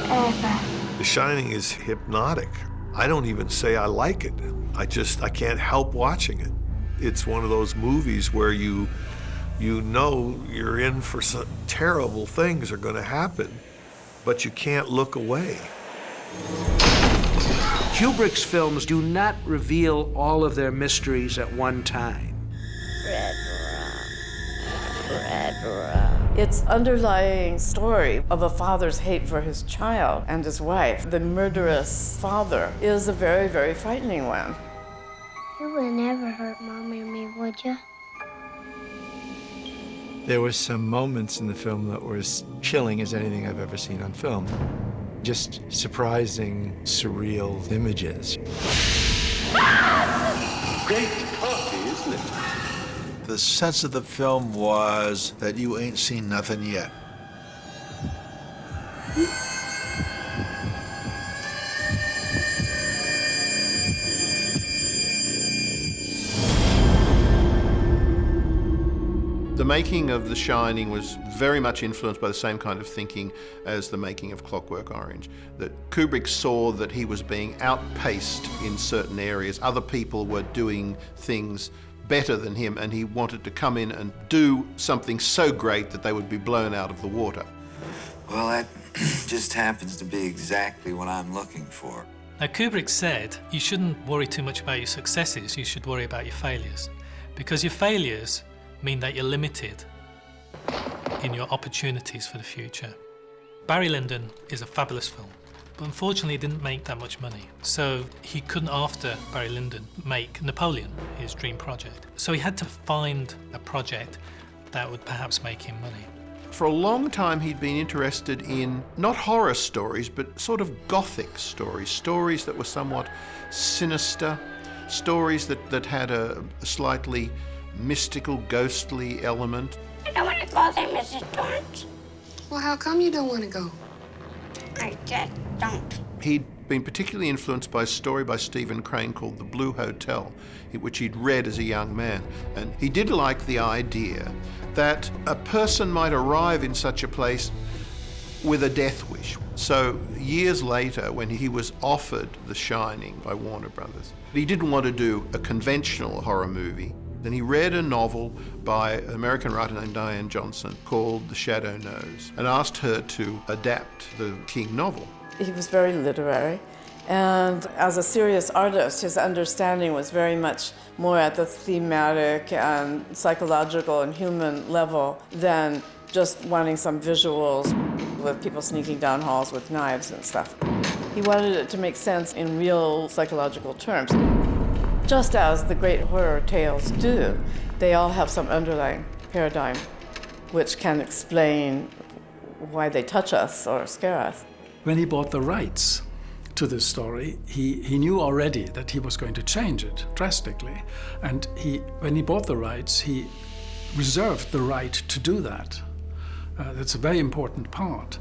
ever. The Shining is hypnotic. I don't even say I like it. I can't help watching it. It's one of those movies where you know you're in for some terrible things are going to happen, but you can't look away. Kubrick's films do not reveal all of their mysteries at one time. Red rum, red rum. Its underlying story of a father's hate for his child and his wife, the murderous father, is a very, very frightening one. You would never hurt Mommy or me, would you? There were some moments in the film that were as chilling as anything I've ever seen on film. Just surprising, surreal images. Great party, isn't it? The sense of the film was that you ain't seen nothing yet. The making of The Shining was very much influenced by the same kind of thinking as the making of Clockwork Orange. That Kubrick saw that he was being outpaced in certain areas. Other people were doing things better than him, and he wanted to come in and do something so great that they would be blown out of the water. Well, that just happens to be exactly what I'm looking for. Now, Kubrick said you shouldn't worry too much about your successes, you should worry about your failures. Because your failures mean that you're limited in your opportunities for the future. Barry Lyndon is a fabulous film, but unfortunately it didn't make that much money. So he couldn't, after Barry Lyndon, make Napoleon, his dream project. So he had to find a project that would perhaps make him money. For a long time he'd been interested in not horror stories, but sort of gothic stories, stories that were somewhat sinister, stories that had a slightly mystical, ghostly element. I don't want to go there, Mrs. Torrance. Well, how come you don't want to go? I just don't. He'd been particularly influenced by a story by Stephen Crane called The Blue Hotel, which he'd read as a young man. And he did like the idea that a person might arrive in such a place with a death wish. So years later, when he was offered The Shining by Warner Brothers, he didn't want to do a conventional horror movie. Then he read a novel by an American writer named Diane Johnson called The Shadow Knows and asked her to adapt the King novel. He was very literary, and as a serious artist, his understanding was very much more at the thematic and psychological and human level than just wanting some visuals with people sneaking down halls with knives and stuff. He wanted it to make sense in real psychological terms. Just as the great horror tales do, they all have some underlying paradigm which can explain why they touch us or scare us. When he bought the rights to this story, he knew already that he was going to change it drastically. And when he bought the rights, he reserved the right to do that. That's a very important part.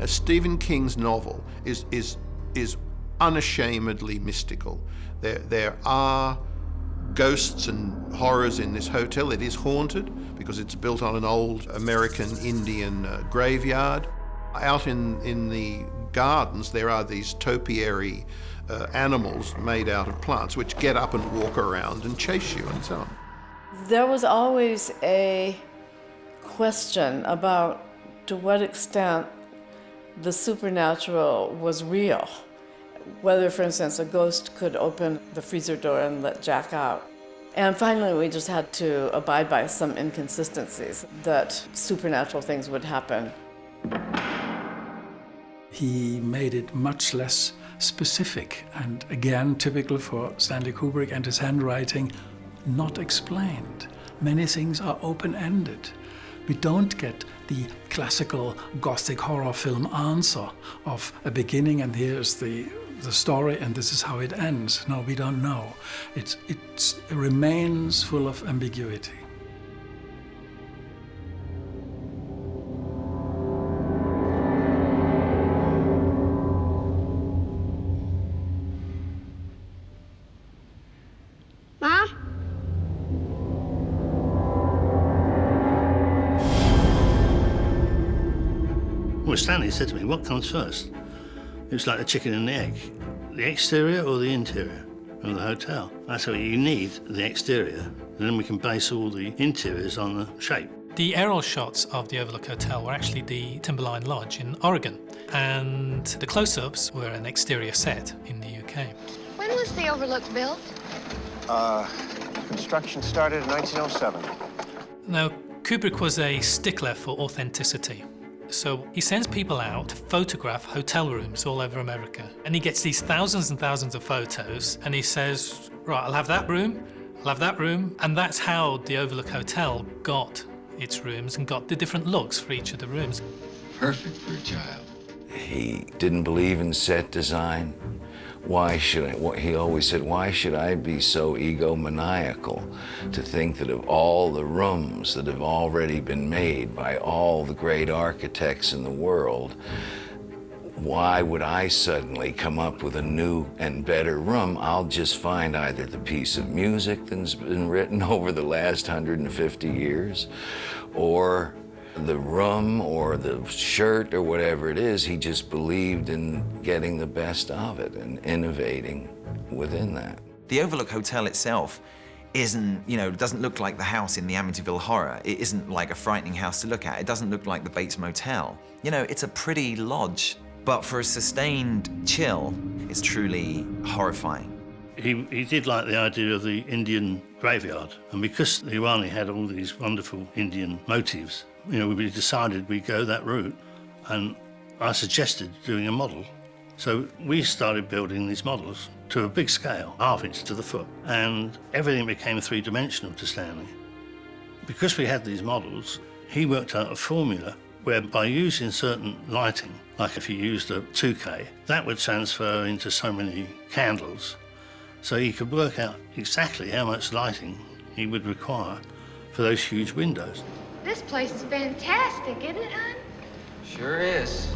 Stephen King's novel is unashamedly mystical. There are ghosts and horrors in this hotel. It is haunted because it's built on an old American Indian graveyard. Out in the gardens, there are these topiary animals made out of plants which get up and walk around and chase you and so on. There was always a question about to what extent the supernatural was real. Whether, for instance, a ghost could open the freezer door and let Jack out. And finally, we just had to abide by some inconsistencies that supernatural things would happen. He made it much less specific, and again, typical for Stanley Kubrick and his handwriting, not explained. Many things are open-ended. We don't get the classical Gothic horror film answer of a beginning and here's the story and this is how it ends. No, we don't know. It remains full of ambiguity. Mom? Well, Stanley said to me, what comes first? It was like the chicken and the egg. The exterior or the interior of the hotel? I said, well, you need the exterior, and then we can base all the interiors on the shape. The aerial shots of the Overlook Hotel were actually the Timberline Lodge in Oregon, and the close-ups were an exterior set in the UK. When was the Overlook built? Construction started in 1907. Now, Kubrick was a stickler for authenticity. So he sends people out to photograph hotel rooms all over America. And he gets these thousands and thousands of photos, and he says, right, I'll have that room, I'll have that room. And that's how the Overlook Hotel got its rooms and got the different looks for each of the rooms. Perfect for a child. He didn't believe in set design. He always said, why should I be so egomaniacal to think that of all the rooms that have already been made by all the great architects in the world, why would I suddenly come up with a new and better room? I'll just find either the piece of music that's been written over the last 150 years, or the room or the shirt or whatever it is. He just believed in getting the best of it and innovating within that. The Overlook Hotel itself isn't, doesn't look like the house in the Amityville Horror. It isn't like a frightening house to look at. It doesn't look like the Bates Motel. It's a pretty lodge, but for a sustained chill, it's truly horrifying. He did like the idea of the Indian graveyard, and because the Irani had all these wonderful Indian motifs, we decided we'd go that route, and I suggested doing a model. So we started building these models to a big scale, 1/2 inch to the foot, and everything became three-dimensional to Stanley. Because we had these models, he worked out a formula where by using certain lighting, like if you used a 2K, that would transfer into so many candles. So he could work out exactly how much lighting he would require for those huge windows. This place is fantastic, isn't it, hon? Sure is.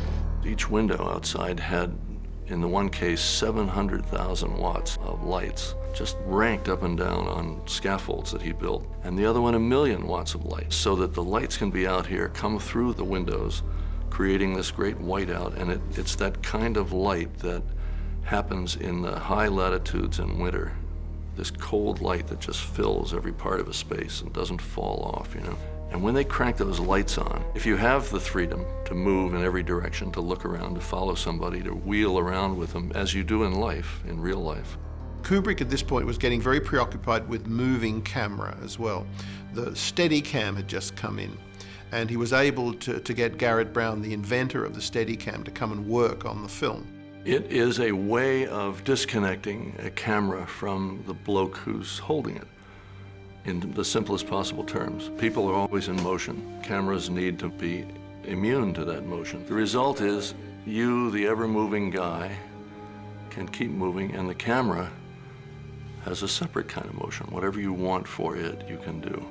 Each window outside had, in the one case, 700,000 watts of lights just ranked up and down on scaffolds that he built. And the other one, 1,000,000 watts of light, so that the lights can be out here, come through the windows, creating this great whiteout. And it's that kind of light that happens in the high latitudes in winter. This cold light that just fills every part of a space and doesn't fall off, And when they crank those lights on, if you have the freedom to move in every direction, to look around, to follow somebody, to wheel around with them, as you do in life, in real life. Kubrick at this point was getting very preoccupied with moving camera as well. The Steadicam had just come in, and he was able to get Garrett Brown, the inventor of the Steadicam, to come and work on the film. It is a way of disconnecting a camera from the bloke who's holding it. In the simplest possible terms, people are always in motion. Cameras need to be immune to that motion. The result is you, the ever-moving guy, can keep moving, and the camera has a separate kind of motion. Whatever you want for it, you can do.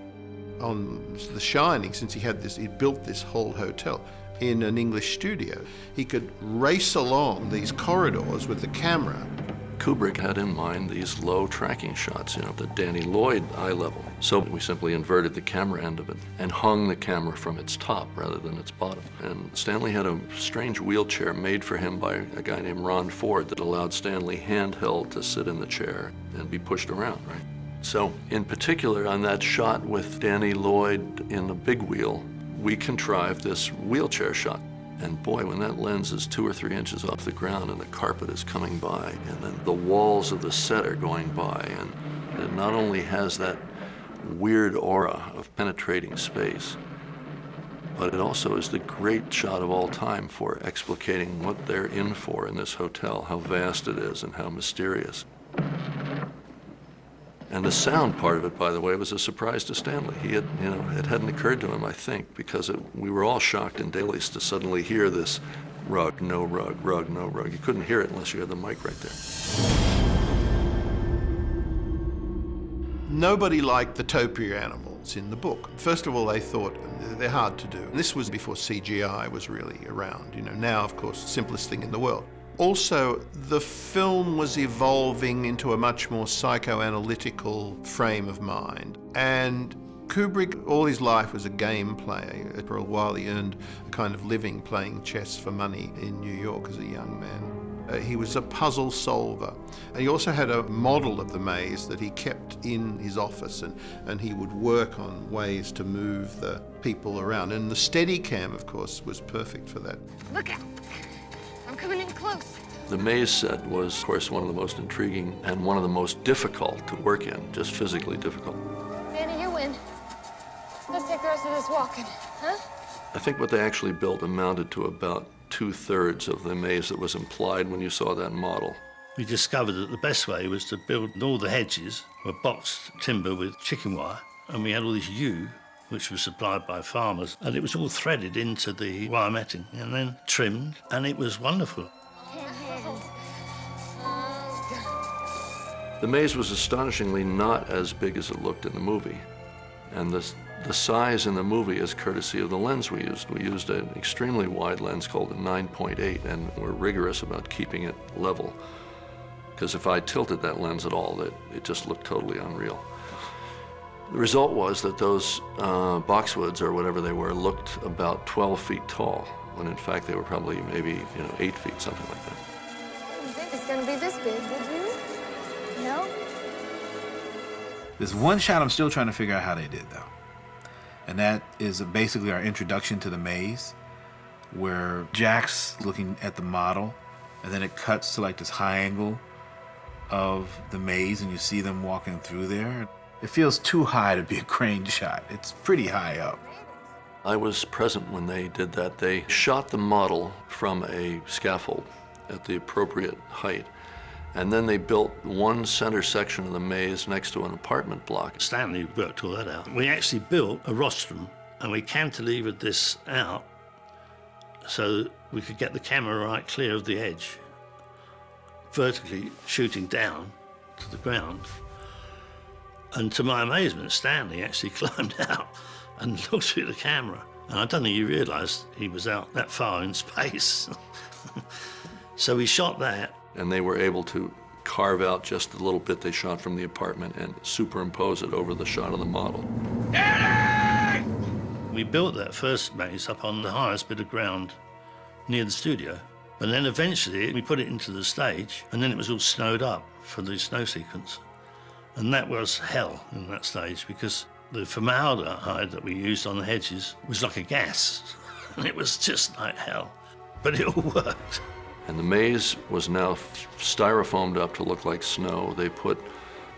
On The Shining, since he built this whole hotel in an English studio, he could race along these corridors with the camera. Kubrick had in mind these low tracking shots, the Danny Lloyd eye level. So we simply inverted the camera end of it and hung the camera from its top rather than its bottom. And Stanley had a strange wheelchair made for him by a guy named Ron Ford that allowed Stanley handheld to sit in the chair and be pushed around, right? So in particular, on that shot with Danny Lloyd in the big wheel, we contrived this wheelchair shot. And boy, when that lens is 2 or 3 inches off the ground and the carpet is coming by, and then the walls of the set are going by, and it not only has that weird aura of penetrating space, but it also is the great shot of all time for explicating what they're in for in this hotel, how vast it is and how mysterious. And the sound part of it, by the way, was a surprise to Stanley. He had, it hadn't occurred to him, I think, because we were all shocked in dailies to suddenly hear this rug, no rug, rug, no rug. You couldn't hear it unless you had the mic right there. Nobody liked the topiary animals in the book. First of all, they thought they're hard to do. And this was before CGI was really around. Now, of course, simplest thing in the world. Also, the film was evolving into a much more psychoanalytical frame of mind. And Kubrick, all his life, was a game player. For a while, he earned a kind of living playing chess for money in New York as a young man. He was a puzzle solver. And he also had a model of the maze that he kept in his office, and he would work on ways to move the people around. And the Steadicam, of course, was perfect for that. Look out. I'm coming in close. The maze set was, of course, one of the most intriguing and one of the most difficult to work in, just physically difficult. Danny, you win. Let's take the rest of this walking, huh? I think what they actually built amounted to about 2/3 of the maze that was implied when you saw that model. We discovered that the best way was to build all the hedges were boxed timber with chicken wire, and we had all this yew, which was supplied by farmers, and it was all threaded into the wire netting and then trimmed, and it was wonderful. The maze was astonishingly not as big as it looked in the movie, and the size in the movie is courtesy of the lens we used. We used an extremely wide lens called a 9.8, and we're rigorous about keeping it level, because if I tilted that lens at all, it just looked totally unreal. The result was that those boxwoods, or whatever they were, looked about 12 feet tall, when in fact they were probably maybe 8 feet, something like that. I didn't think it's gonna be this big, did you? No? There's one shot I'm still trying to figure out how they did, though. And that is basically our introduction to the maze, where Jack's looking at the model, and then it cuts to like this high angle of the maze, and you see them walking through there. It feels too high to be a crane shot. It's pretty high up. I was present when they did that. They shot the model from a scaffold at the appropriate height, and then they built one center section of the maze next to an apartment block. Stanley worked all that out. We actually built a rostrum, and we cantilevered this out so we could get the camera right clear of the edge, vertically shooting down to the ground. And to my amazement, Stanley actually climbed out and looked through the camera. And I don't think he realised he was out that far in space. So we shot that. And they were able to carve out just the little bit they shot from the apartment and superimpose it over the shot of the model. Danny! We built that first maze up on the highest bit of ground near the studio. And then eventually we put it into the stage, and then it was all snowed up for the snow sequence. And that was hell in that stage, because the formaldehyde that we used on the hedges was like a gas. And it was just like hell. But it all worked. And the maze was now styrofoamed up to look like snow. They put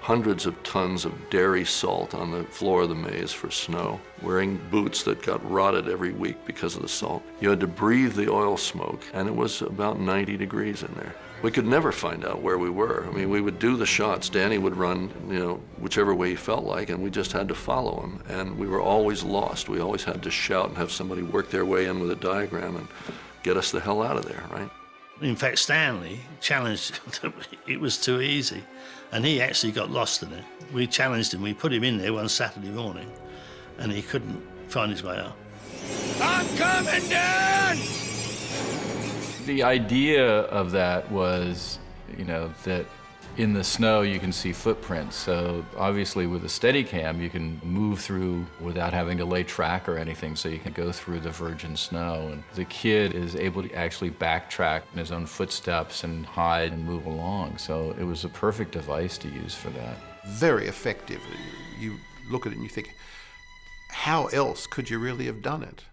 hundreds of tons of dairy salt on the floor of the maze for snow, wearing boots that got rotted every week because of the salt. You had to breathe the oil smoke, and it was about 90 degrees in there. We could never find out where we were. I mean, we would do the shots. Danny would run, whichever way he felt like, and we just had to follow him. And we were always lost. We always had to shout and have somebody work their way in with a diagram and get us the hell out of there, right? In fact, Stanley challenged, it was too easy, and he actually got lost in it. We challenged him, we put him in there one Saturday morning, and he couldn't find his way out. I'm coming down! The idea of that was, that in the snow you can see footprints. So obviously with a Steadicam you can move through without having to lay track or anything, so you can go through the virgin snow. And the kid is able to actually backtrack in his own footsteps and hide and move along. So it was a perfect device to use for that. Very effective. You look at it and you think, how else could you really have done it?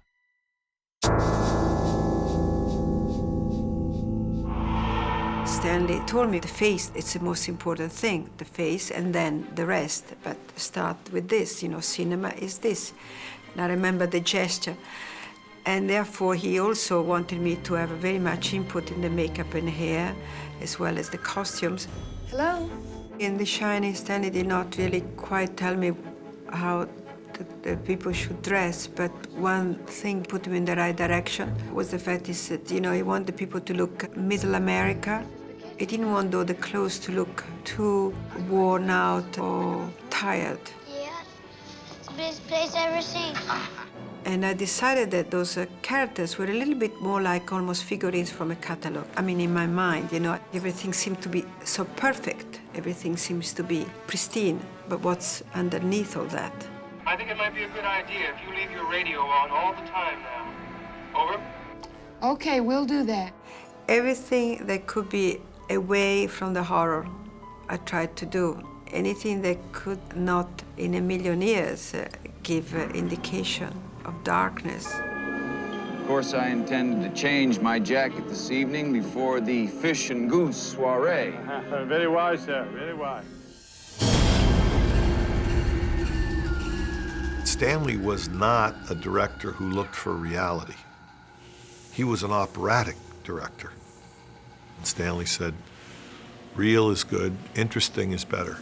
Stanley told me the face, it's the most important thing, the face and then the rest. But start with this, cinema is this. And I remember the gesture. And therefore, he also wanted me to have very much input in the makeup and hair, as well as the costumes. Hello? In The Shining, Stanley did not really quite tell me how the people should dress, but one thing put him in the right direction was the fact that, he wanted people to look Middle America. He didn't want, though, the clothes to look too worn out or tired. Yeah, it's the best place I've ever seen. And I decided that those characters were a little bit more like almost figurines from a catalog. I mean, in my mind, everything seemed to be so perfect. Everything seems to be pristine. But what's underneath all that? I think it might be a good idea if you leave your radio on all the time now. Over? Okay, we'll do that. Everything that could be away from the horror, I tried to do. Anything that could not, in a million years, give indication of darkness. Of course, I intended to change my jacket this evening before the fish and goose soiree. Very wise, sir. Very wise. Stanley was not a director who looked for reality. He was an operatic director. And Stanley said, real is good, interesting is better.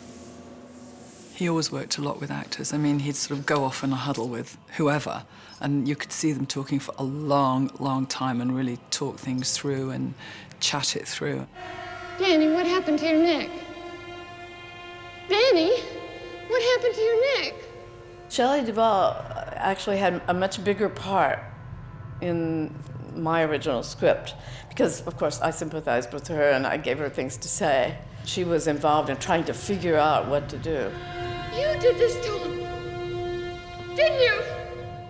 He always worked a lot with actors. I mean, he'd sort of go off in a huddle with whoever, and you could see them talking for a long, long time and really talk things through and chat it through. Danny, what happened to your neck? Danny, what happened to your neck? Shelley Duvall actually had a much bigger part in my original script because, of course, I sympathized with her and I gave her things to say. She was involved in trying to figure out what to do. You did this to him, didn't you?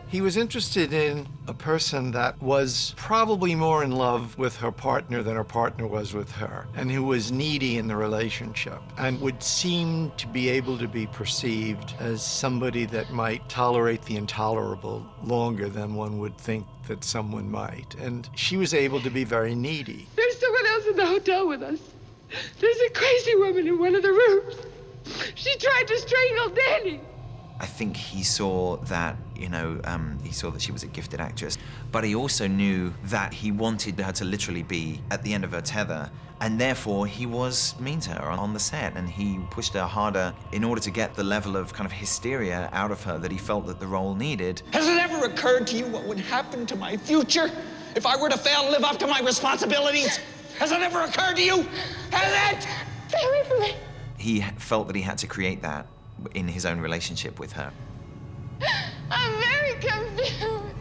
He was interested in a person that was probably more in love with her partner than her partner was with her, and who was needy in the relationship, and would seem to be able to be perceived as somebody that might tolerate the intolerable longer than one would think that someone might. And she was able to be very needy. There's someone else in the hotel with us. There's a crazy woman in one of the rooms. She tried to strangle Danny. I think he saw that, he saw that she was a gifted actress, but he also knew that he wanted her to literally be at the end of her tether, and therefore he was mean to her on the set, and he pushed her harder in order to get the level of kind of hysteria out of her that he felt that the role needed. Has it ever occurred to you what would happen to my future if I were to fail to live up to my responsibilities? Has it ever occurred to you? Has it? Stay away from me. He felt that he had to create that in his own relationship with her. I'm very confused.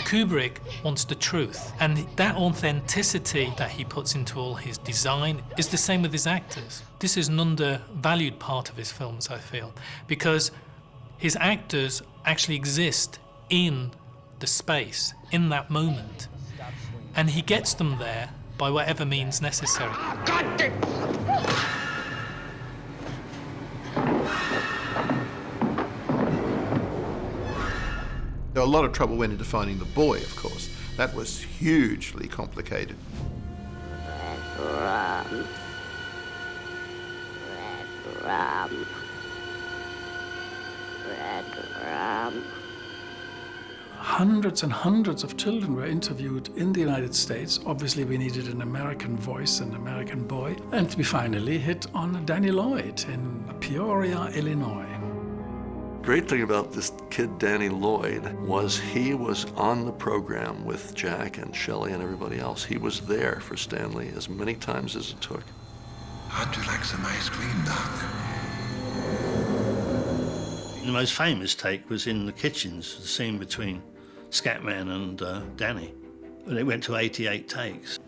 Kubrick wants the truth, and that authenticity that he puts into all his design is the same with his actors. This is an undervalued part of his films, I feel, because his actors actually exist in the space, in that moment, and he gets them there by whatever means necessary. A lot of trouble went into finding the boy, of course. That was hugely complicated. Red rum. Red rum. Hundreds and hundreds of children were interviewed in the United States. Obviously, we needed an American voice, an American boy. And we finally hit on Danny Lloyd in Peoria, Illinois. Great thing about this kid, Danny Lloyd, was he was on the program with Jack and Shelley and everybody else. He was there for Stanley as many times as it took. How'd you like some ice cream, Doc? The most famous take was in the kitchens, the scene between Scatman and Danny. And it went to 88 takes.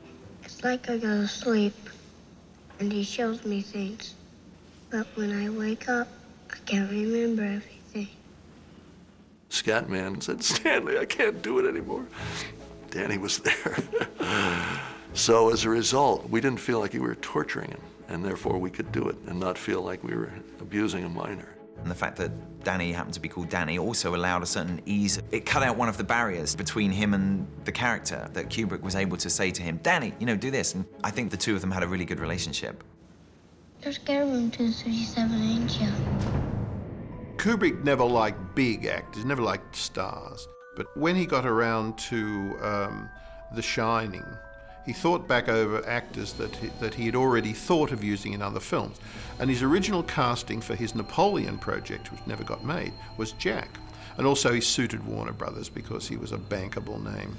It's like I go to sleep, and he shows me things. But when I wake up, I can't remember everything. Scatman said, Stanley, I can't do it anymore. Danny was there. So as a result, we didn't feel like we were torturing him, and therefore we could do it and not feel like we were abusing a minor. And the fact that Danny happened to be called Danny also allowed a certain ease. It cut out one of the barriers between him and the character, that Kubrick was able to say to him, Danny, do this. And I think the two of them had a really good relationship. You're scared of him too, 37, ain't you? Kubrick never liked big actors, never liked stars. But when he got around to The Shining, he thought back over actors that he had already thought of using in other films. And his original casting for his Napoleon project, which never got made, was Jack. And also he suited Warner Brothers because he was a bankable name.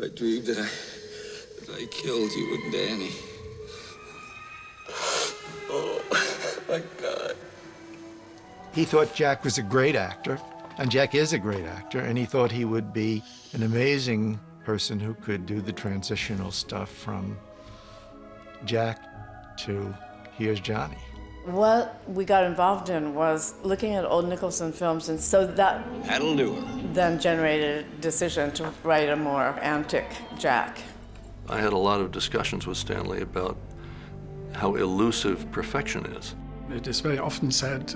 I dreamed that I killed you and Danny. Oh, my God. He thought Jack was a great actor, and Jack is a great actor, and he thought he would be an amazing person who could do the transitional stuff from Jack to Here's Johnny. What we got involved in was looking at old Nicholson films, and so That'll do it. then generated a decision to write a more antic Jack. I had a lot of discussions with Stanley about how elusive perfection is. It is very often said,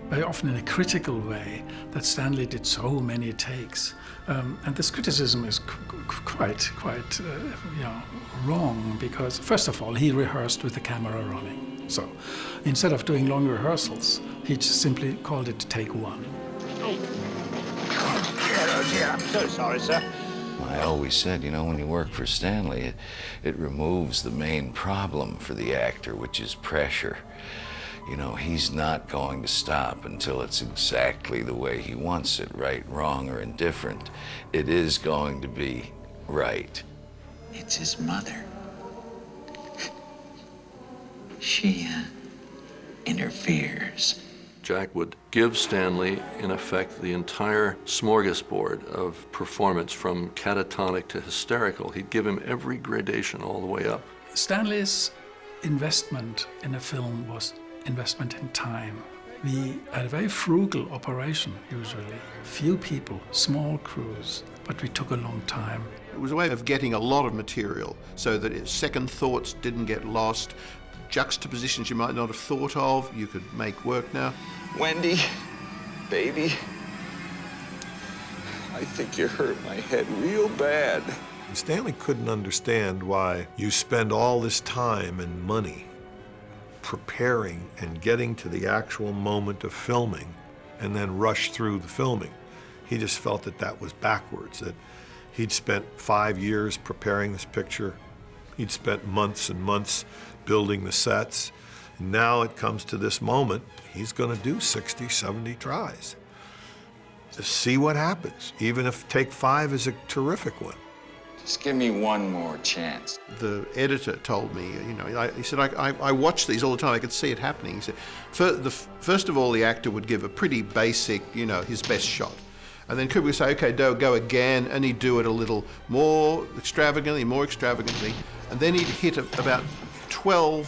very often in a critical way, that Stanley did so many takes. And this criticism is quite wrong, because first of all, he rehearsed with the camera running. So instead of doing long rehearsals, he just simply called it take one. Oh dear, I'm so sorry, sir. I always said, you know, when you work for Stanley, it removes the main problem for the actor, which is pressure. You know, he's not going to stop until it's exactly the way he wants it, right, wrong, or indifferent. It is going to be right. It's his mother. She interferes. Jack would give Stanley, in effect, the entire smorgasbord of performance from catatonic to hysterical. He'd give him every gradation all the way up. Stanley's investment in a film was investment in time. We had a very frugal operation, usually. Few people, small crews, but we took a long time. It was a way of getting a lot of material so that second thoughts didn't get lost. Juxtapositions you might not have thought of, you could make work now. Wendy, baby, I think you hurt my head real bad. Stanley couldn't understand why you spend all this time and money preparing and getting to the actual moment of filming and then rush through the filming. He just felt that that was backwards, that he'd spent 5 years preparing this picture. He'd spent months and months building the sets. Now it comes to this moment, he's gonna do 60, 70 tries. Just see what happens, even if take 5 is a terrific one. Just give me one more chance. The editor told me, you know, he said, I watch these all the time, I could see it happening. He said, first of all, the actor would give a pretty basic, you know, his best shot. And then Kubrick would say, okay, go again, and he'd do it a little more extravagantly, and then he'd hit about 12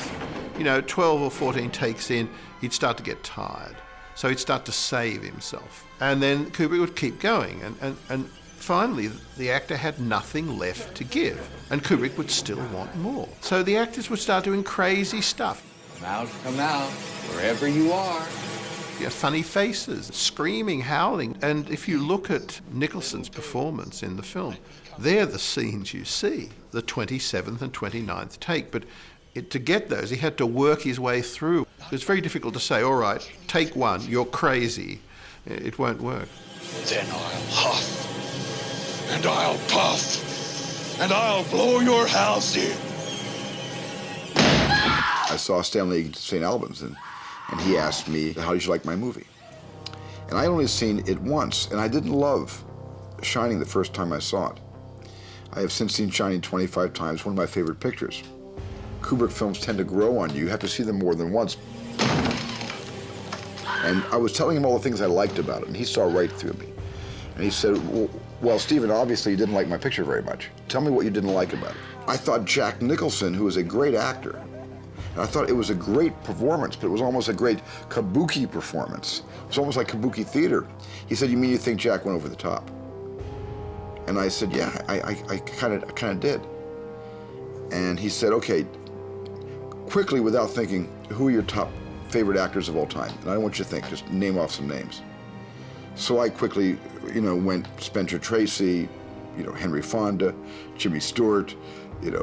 or 14 takes in, he'd start to get tired. So he'd start to save himself. And then Kubrick would keep going, and finally, the actor had nothing left to give, and Kubrick would still want more. So the actors would start doing crazy stuff. Come out, wherever you are. You know, funny faces, screaming, howling. And if you look at Nicholson's performance in the film, they're the scenes you see, the 27th and 29th take. But to get those, he had to work his way through. It's very difficult to say, all right, take one, you're crazy. It won't work. Then I'll huff, and I'll puff, and I'll blow your house in. I saw Stanley St. Albans, and he asked me, how did you like my movie? And I only seen it once, and I didn't love Shining the first time I saw it. I have since seen Shining 25 times, one of my favorite pictures. Kubrick films tend to grow on you. You have to see them more than once. And I was telling him all the things I liked about it, and he saw right through me. And he said, well, Stephen, obviously you didn't like my picture very much. Tell me what you didn't like about it. I thought Jack Nicholson, who is a great actor, and I thought it was a great performance, but it was almost a great kabuki performance. It was almost like kabuki theater. He said, you mean you think Jack went over the top? And I said, yeah, I kind of did. And he said, okay, quickly, without thinking, who are your top favorite actors of all time? And I don't want you to think, just name off some names. So I quickly, went Spencer Tracy, Henry Fonda, Jimmy Stewart,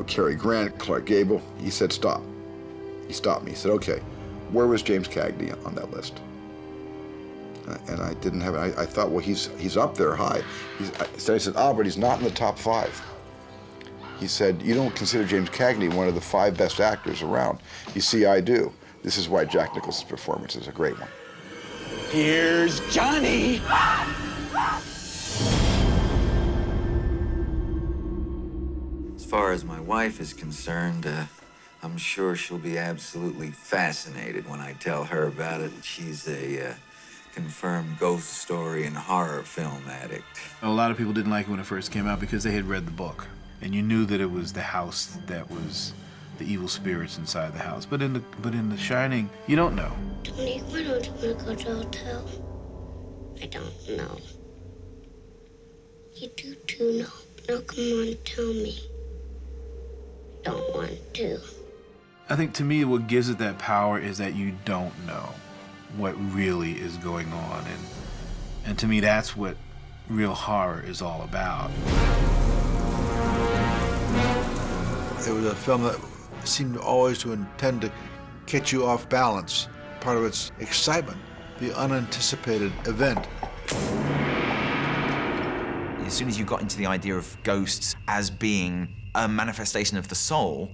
Cary Grant, Clark Gable. He said, stop. He stopped me. He said, okay, where was James Cagney on that list? And I didn't have it. I thought, well, he's up there high. So I said, but he's not in the top 5. He said, you don't consider James Cagney one of the 5 best actors around. You see, I do. This is why Jack Nicholson's performance is a great one. Here's Johnny! As far as my wife is concerned, I'm sure she'll be absolutely fascinated when I tell her about it. She's a confirmed ghost story and horror film addict. A lot of people didn't like it when it first came out because they had read the book. And you knew that it was the house that was the evil spirits inside the house. But in The Shining, you don't know. Tony, why don't you want to go to a hotel? I don't know. You do too know. Now come on, tell me. Don't want to. I think to me what gives it that power is that you don't know what really is going on. And to me that's what real horror is all about. It was a film that seemed always to intend to catch you off balance. Part of its excitement, the unanticipated event. As soon as you got into the idea of ghosts as being a manifestation of the soul,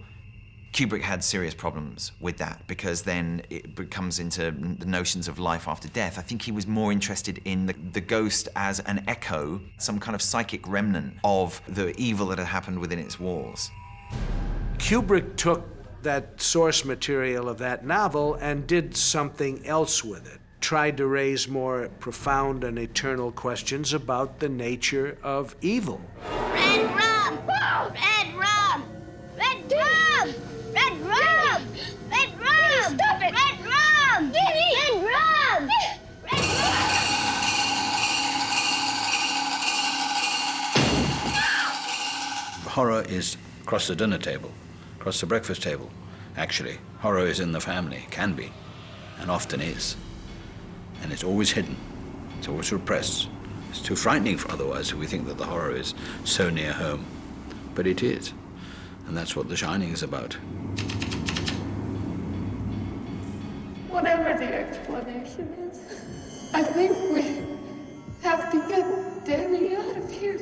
Kubrick had serious problems with that, because then it comes into the notions of life after death. I think he was more interested in the ghost as an echo, some kind of psychic remnant of the evil that had happened within its walls. Kubrick took that source material of that novel and did something else with it. Tried to raise more profound and eternal questions about the nature of evil. Red rum! Red rum! Red rum! Red rum! Red rum! Stop it! Red rum! Denny! Red rum! Red rum! Horror is across the dinner table, across the breakfast table. Actually, horror is in the family, can be, and often is. And it's always hidden, it's always repressed. It's too frightening for otherwise if we think that the horror is so near home. But it is, and that's what The Shining is about. Whatever the explanation is, I think we have to get Danny out of here.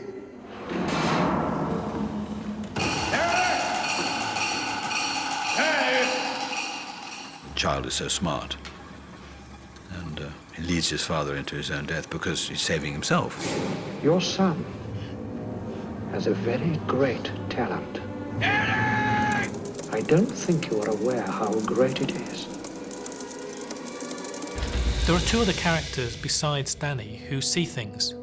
The child is so smart, and he leads his father into his own death because he's saving himself. Your son has a very great talent. I don't think you are aware how great it is. There are two other characters besides Danny who see things.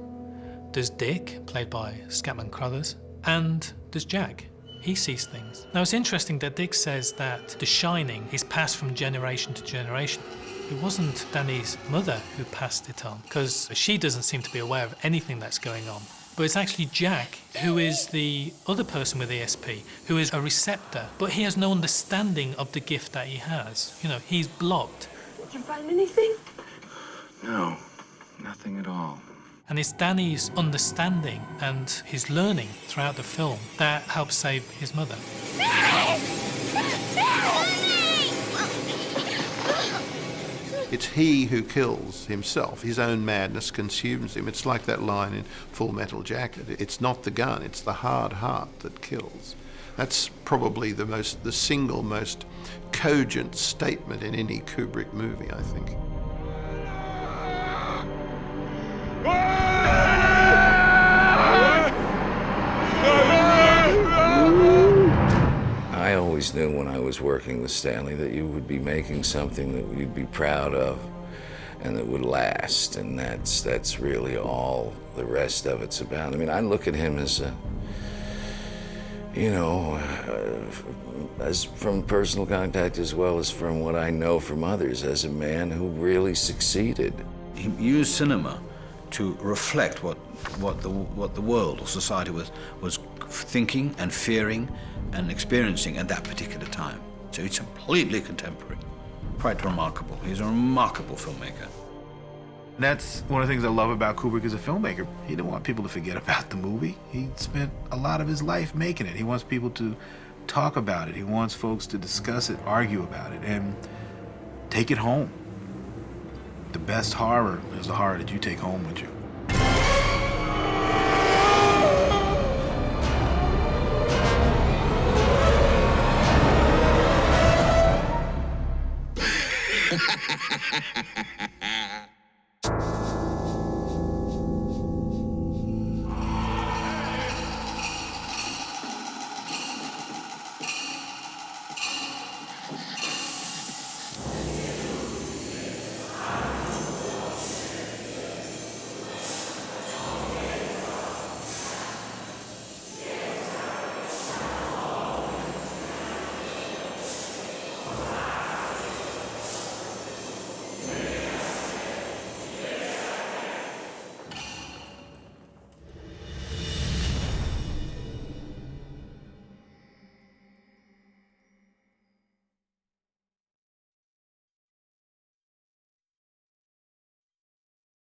There's Dick, played by Scatman Crothers, and there's Jack. He sees things. Now, it's interesting that Dick says that The Shining is passed from generation to generation. It wasn't Danny's mother who passed it on, because she doesn't seem to be aware of anything that's going on. But it's actually Jack, who is the other person with ESP, who is a receptor, but he has no understanding of the gift that he has. You know, he's blocked. Did you find anything? No, nothing at all. And it's Danny's understanding and his learning throughout the film that helps save his mother. It's he who kills himself. His own madness consumes him. It's like that line in Full Metal Jacket. It's not the gun, it's the hard heart that kills. That's probably the single most cogent statement in any Kubrick movie, I think. I always knew when I was working with Stanley that you would be making something that you'd be proud of and that would last, and that's really all the rest of it's about. I mean, I look at him as a, you know, as from personal contact as well as from what I know from others, as a man who really succeeded. He used cinema to reflect what the world or society was thinking and fearing and experiencing at that particular time. So it's completely contemporary. Quite remarkable. He's a remarkable filmmaker. That's one of the things I love about Kubrick as a filmmaker. He didn't want people to forget about the movie. He spent a lot of his life making it. He wants people to talk about it. He wants folks to discuss it, argue about it, and take it home. The best horror is the horror that you take home with you. Ha ha ha ha ha!